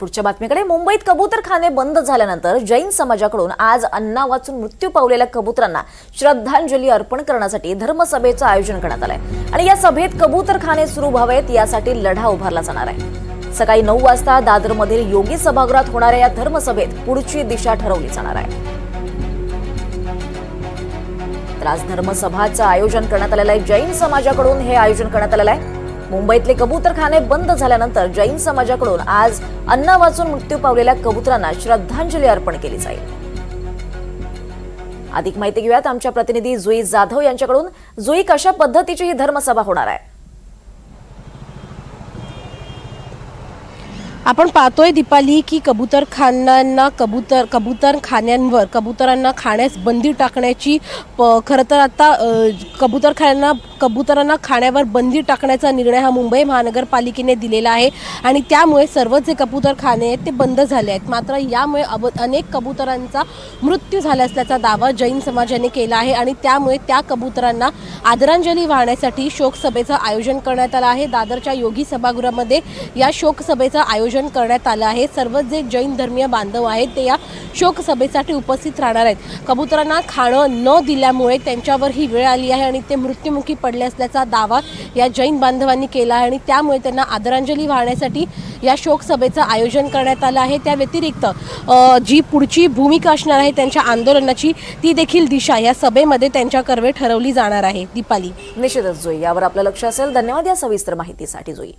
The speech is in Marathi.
पुढच्या बातमीकडे मुंबईत कबूतरखाने बंद झाल्यानंतर जैन समाजाकडून आज अन्ना वाचून मृत्यू पावलेल्या कबुतरांना श्रद्धांजली अर्पण करण्यासाठी धर्मसभेचं आयोजन करण्यात आलंय आणि या सभेत कबूतरखाने सुरू व्हावेत यासाठी लढा उभारला जाणार आहे। सकाळी 9 वाजता दादरमधील योगी सभागृहात होणाऱ्या या धर्मसभेत पुढची दिशा ठरवली जाणार आहे। तर आज धर्मसभाचं आयोजन करण्यात आलेलं आहे। जैन समाजाकडून हे आयोजन करण्यात आलेलं आहे। मुंबईतले कबूतरखाने बंद झाल्यानंतर जैन समाजाकडून आज अन्ना वाचून मृत्यू पावलेल्या कबुतरांना श्रद्धांजली अर्पण केली जाईल। अधिक माहिती घेऊयात आमच्या प्रतिनिधी जुई जाधव यांच्याकडून। जुई, कशा पद्धतीची ही धर्मसभा होणार आहे? आपण पाहतोय दीपाली की कबूतरखान्यांवर कबुतरांना खाण्यास बंदी टाकण्याची खरं तर आता कबुतरांना खाण्यावर बंदी टाकण्याचा निर्णय हा मुंबई महानगरपालिकेने दिलेला आहे आणि त्यामुळे सर्व जे कबूतरखाने आहेत ते बंद झाले आहेत। मात्र यामुळे अनेक कबुतरांचा मृत्यू झाला असल्याचा दावा जैन समाजाने केला आहे आणि त्यामुळे त्या कबुतरांना आदरांजली वाहण्यासाठी शोकसभेचं आयोजन करण्यात आलं आहे। दादरच्या योगी सभागृहामध्ये या शोकसभेचं आयोजन करण्यात आलं आहे। सर्व जे जैन धर्मीय बांधव आहेत ते या शोकसभेसाठी उपस्थित राहणार आहेत। कबुतरांना खाणं न दिल्यामुळे त्यांच्यावर ही वेळ आली आहे आणि ते मृत्युमुखी पडले असल्याचा दावा या जैन बांधवांनी केला आहे आणि त्यामुळे त्यांना आदरांजली वाहण्यासाठी या शोकसभेचं आयोजन करण्यात आलं आहे। त्या व्यतिरिक्त जी पुढची भूमिका असणार आहे त्यांच्या आंदोलनाची ती देखील दिशा या सभेमध्ये त्यांच्याकरवे ठरवली जाणार आहे। दीपाली, निश्चितच जुई, यावर आपलं लक्ष असेल। धन्यवाद या सविस्तर माहितीसाठी जुई।